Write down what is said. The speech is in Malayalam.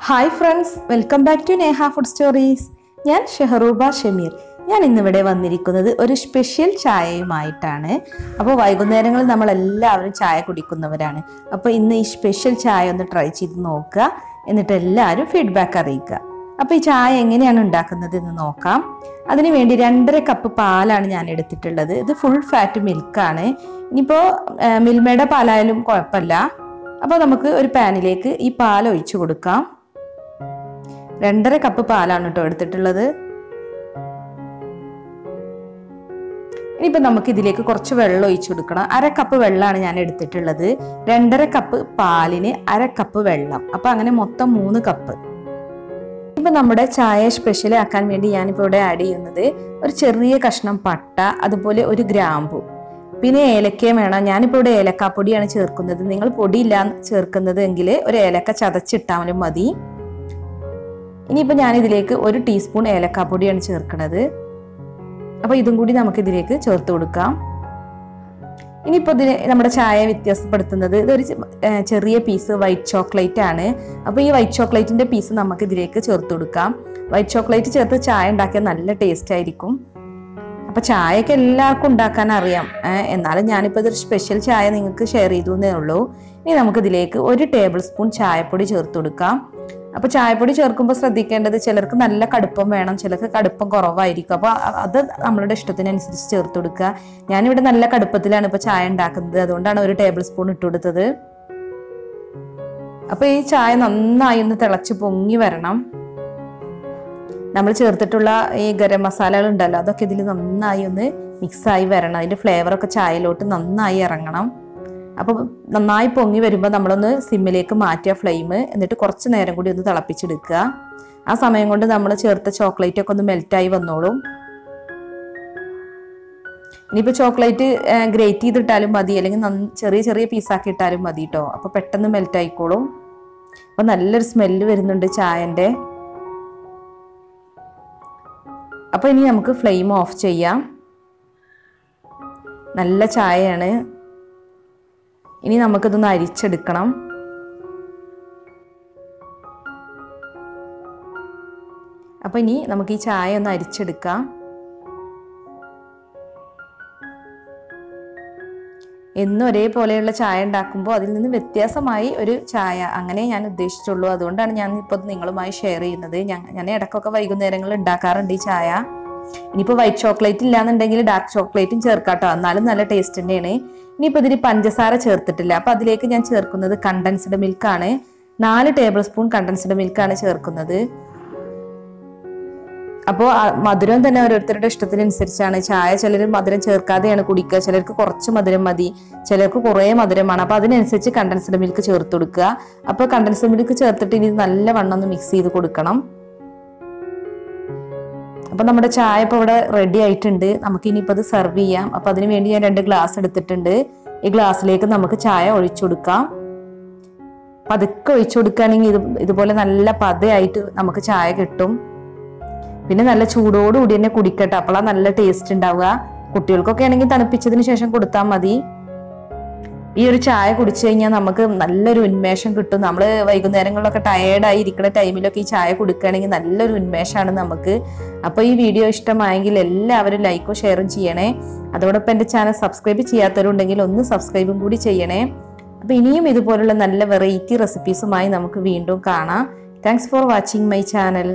Hi friends, welcome back to Neha Food Stories. ഞാൻ ഷെഹറൂബ ഷമീർ. ഞാൻ ഇന്നിവിടെ വന്നിരിക്കുന്നത് ഒരു സ്പെഷ്യൽ ചായയുമായിട്ടാണ്. അപ്പോൾ വൈകുന്നേരങ്ങളിൽ നമ്മളെല്ലാവരും ചായ കുടിക്കുന്നവരാണ്. അപ്പോൾ ഇന്ന് ഈ സ്പെഷ്യൽ ചായ ഒന്ന് ട്രൈ ചെയ്ത് നോക്കുക, എന്നിട്ട് എല്ലാവരും ഫീഡ്ബാക്ക് അറിയിക്കുക. അപ്പോൾ ഈ ചായ എങ്ങനെയാണ് ഉണ്ടാക്കുന്നത് എന്ന് നോക്കാം. അതിന് വേണ്ടി 2.5 കപ്പ് പാലാണ് ഞാൻ എടുത്തിട്ടുള്ളത്. ഇത് ഫുൾ ഫാറ്റ് മിൽക്കാണ്. ഇനിയിപ്പോൾ മിൽമയുടെ പാലായാലും കുഴപ്പമില്ല. അപ്പോൾ നമുക്ക് ഒരു പാനിലേക്ക് ഈ പാൽ ഒഴിച്ചു കൊടുക്കാം. 2.5 കപ്പ് പാലാണ് കേട്ടോ എടുത്തിട്ടുള്ളത്. ഇനിയിപ്പോൾ നമുക്ക് ഇതിലേക്ക് കുറച്ച് വെള്ളം ഒഴിച്ചു കൊടുക്കണം. 1/2 കപ്പ് വെള്ളമാണ് ഞാൻ എടുത്തിട്ടുള്ളത്. 2.5 കപ്പ് പാലിന് 1/2 കപ്പ് വെള്ളം. അപ്പോൾ അങ്ങനെ മൊത്തം 3 കപ്പ്. ഇപ്പം നമ്മുടെ ചായ സ്പെഷ്യൽ ആക്കാൻ വേണ്ടി ഞാനിപ്പോൾ ഇവിടെ ആഡ് ചെയ്യുന്നത് ഒരു ചെറിയ കഷ്ണം പട്ട, അതുപോലെ ഒരു ഗ്രാമ്പു, പിന്നെ ഏലക്കയും വേണം. ഞാനിപ്പോൾ ഇവിടെ ഏലക്കാപ്പൊടിയാണ് ചേർക്കുന്നത്. നിങ്ങൾ പൊടിയില്ല ചേർക്കുന്നത് എങ്കിൽ ഒരു ഏലക്ക ചതച്ചിട്ടാലും മതി. ഇനിയിപ്പോൾ ഞാനിതിലേക്ക് 1 ടീസ്പൂൺ ഏലക്കാപ്പൊടിയാണ് ചേർക്കുന്നത്. അപ്പോൾ ഇതും കൂടി നമുക്കിതിലേക്ക് ചേർത്ത് കൊടുക്കാം. ഇനിയിപ്പോൾ ഇതിന് നമ്മുടെ ചായ വ്യത്യാസപ്പെടുത്തുന്നത് ഇതൊരു ചെറിയ പീസ് വൈറ്റ് ചോക്ലേറ്റ് ആണ്. അപ്പോൾ ഈ വൈറ്റ് ചോക്ലേറ്റിൻ്റെ പീസ് നമുക്കിതിലേക്ക് ചേർത്ത് കൊടുക്കാം. വൈറ്റ് ചോക്ലേറ്റ് ചേർത്ത് ചായ ഉണ്ടാക്കിയാൽ നല്ല ടേസ്റ്റ് ആയിരിക്കും. അപ്പോൾ ചായയൊക്കെ എല്ലാവർക്കും ഉണ്ടാക്കാൻ അറിയാം, എന്നാലും ഞാനിപ്പോൾ ഇതൊരു സ്പെഷ്യൽ ചായ നിങ്ങൾക്ക് ഷെയർ ചെയ്തു എന്നേ ഉള്ളൂ. ഇനി നമുക്കിതിലേക്ക് 1 ടേബിൾ സ്പൂൺ ചായപ്പൊടി ചേർത്ത് കൊടുക്കാം. അപ്പോൾ ചായപ്പൊടി ചേർക്കുമ്പോൾ ശ്രദ്ധിക്കേണ്ടത് ചിലർക്ക് നല്ല കടുപ്പം വേണം, ചിലർക്ക് കടുപ്പം കുറവായിരിക്കും. അപ്പോൾ അത് നമ്മളുടെ ഇഷ്ടത്തിനനുസരിച്ച് ചേർത്ത് കൊടുക്കുക. ഞാനിവിടെ നല്ല കടുപ്പത്തിലാണ് ഇപ്പോൾ ചായ ഉണ്ടാക്കുന്നത്, അതുകൊണ്ടാണ് 1 ടേബിൾ സ്പൂൺ ഇട്ട് കൊടുത്തത്. അപ്പോൾ ഈ ചായ നന്നായി ഒന്ന് തിളച്ച് പൊങ്ങി വരണം. നമ്മൾ ചേർത്തിട്ടുള്ള ഈ ഗരം മസാലകൾ ഉണ്ടല്ലോ, അതൊക്കെ ഇതിൽ നന്നായി ഒന്ന് മിക്സായി വരണം. അതിൻ്റെ ഫ്ലേവറൊക്കെ ചായയിലോട്ട് നന്നായി ഇറങ്ങണം. അപ്പോൾ നന്നായി പൊങ്ങി വരുമ്പോൾ നമ്മളൊന്ന് സിമ്മിലേക്ക് മാറ്റുക ഫ്ലെയിം, എന്നിട്ട് കുറച്ച് നേരം കൂടി ഒന്ന് തിളപ്പിച്ചെടുക്കുക. ആ സമയം കൊണ്ട് നമ്മൾ ചേർത്ത ചോക്ലേറ്റ് ഒക്കെ ഒന്ന് മെൽറ്റായി വന്നോളും. ഇനിയിപ്പോൾ ചോക്ലേറ്റ് ഗ്രേറ്റ് ചെയ്തിട്ടാലും മതി, അല്ലെങ്കിൽ ചെറിയ ചെറിയ പീസാക്കി ഇട്ടാലും മതി കേട്ടോ. അപ്പോൾ പെട്ടെന്ന് മെൽറ്റായിക്കോളും. അപ്പോൾ നല്ലൊരു സ്മെല്ല് വരുന്നുണ്ട് ചായൻ്റെ. അപ്പോൾ ഇനി നമുക്ക് ഫ്ലെയിം ഓഫ് ചെയ്യാം. നല്ല ചായയാണ്. ഇനി നമുക്കിതൊന്ന് അരിച്ചെടുക്കണം. അപ്പോൾ ഇനി നമുക്ക് ഈ ചായ ഒന്ന് അരിച്ചെടുക്കാം. എന്നും ഒരേപോലെയുള്ള ചായ ഉണ്ടാക്കുമ്പോൾ അതിൽ നിന്ന് വ്യത്യാസമായി ഒരു ചായ, അങ്ങനെ ഞാൻ ഉദ്ദേശിച്ചുള്ളൂ. അതുകൊണ്ടാണ് ഞാൻ ഇപ്പോൾ നിങ്ങളുമായി ഷെയർ ചെയ്യുന്നത്. ഞാൻ ഇടയ്ക്കൊക്കെ വൈകുന്നേരങ്ങളിൽ ഉണ്ടാക്കാറുണ്ട് ഈ ചായ. ഇനിയിപ്പോൾ വൈറ്റ് ചോക്ലേറ്റ് ഇല്ലാന്നുണ്ടെങ്കിൽ ഡാർക്ക് ചോക്ലേറ്റും ചേർക്കാട്ടോ, എന്നാലും നല്ല ടേസ്റ്റ് തന്നെയാണ്. ഇനിയിപ്പോൾ ഇതിൽ പഞ്ചസാര ചേർത്തിട്ടില്ല. അപ്പോൾ അതിലേക്ക് ഞാൻ ചേർക്കുന്നത് കണ്ടൻസ്ഡ് മിൽക്കാണ്. 4 ടേബിൾ സ്പൂൺ കണ്ടൻസ്ഡ് മിൽക്കാണ് ചേർക്കുന്നത്. അപ്പോൾ മധുരം തന്നെ ഓരോരുത്തരുടെ ഇഷ്ടത്തിനനുസരിച്ചാണ്. ചായ ചിലർ മധുരം ചേർക്കാതെയാണ് കുടിക്കുക, ചിലർക്ക് കുറച്ച് മധുരം മതി, ചിലർക്ക് കുറേ മധുരമാണ്. അപ്പോൾ അതിനനുസരിച്ച് കണ്ടൻസ്ഡ് മിൽക്ക് ചേർത്ത് കൊടുക്കുക. അപ്പോൾ കണ്ടൻസ്ഡ് മിൽക്ക് ചേർത്തിട്ട് ഇനി നല്ല വണ്ണം ഒന്ന് മിക്സ് ചെയ്ത് കൊടുക്കണം. അപ്പോൾ നമ്മുടെ ചായ ഇപ്പോൾ ഇവിടെ റെഡി ആയിട്ടുണ്ട്. നമുക്ക് ഇനിയിപ്പോൾ അത് സെർവ് ചെയ്യാം. അപ്പോൾ അതിന് വേണ്ടി ഞാൻ 2 ഗ്ലാസ് എടുത്തിട്ടുണ്ട്. ഈ ഗ്ലാസ്സിലേക്ക് നമുക്ക് ചായ ഒഴിച്ചു കൊടുക്കാം. പതുക്കെ ഒഴിച്ചു കൊടുക്കുകയാണെങ്കിൽ ഇതുപോലെ നല്ല പതയായിട്ട് നമുക്ക് ചായ കിട്ടും. പിന്നെ നല്ല ചൂടോടുകൂടി തന്നെ കുടിക്കട്ടെ, അപ്പോഴാണ് നല്ല ടേസ്റ്റ് ഉണ്ടാവുക. കുട്ടികൾക്കൊക്കെ ആണെങ്കിൽ തണുപ്പിച്ചതിന് ശേഷം കൊടുത്താൽ മതി. ഈ ഒരു ചായ കുടിച്ചു കഴിഞ്ഞാൽ നമുക്ക് നല്ലൊരു ഉന്മേഷം കിട്ടും. നമ്മൾ വൈകുന്നേരങ്ങളിലൊക്കെ ടയേർഡായി ഇരിക്കുന്ന ടൈമിലൊക്കെ ഈ ചായ കുടിക്കുകയാണെങ്കിൽ നല്ലൊരു ഉന്മേഷമാണ് നമുക്ക്. അപ്പോൾ ഈ വീഡിയോ ഇഷ്ടമായെങ്കിൽ എല്ലാവരും ലൈക്കും ഷെയറും ചെയ്യണേ. അതോടൊപ്പം എൻ്റെ ചാനൽ സബ്സ്ക്രൈബ് ചെയ്യാത്തവരുണ്ടെങ്കിൽ ഒന്ന് സബ്സ്ക്രൈബും കൂടി ചെയ്യണേ. അപ്പോൾ ഇനിയും ഇതുപോലുള്ള നല്ല വെറൈറ്റി റെസിപ്പീസുമായി നമുക്ക് വീണ്ടും കാണാം. Thanks for watching my channel.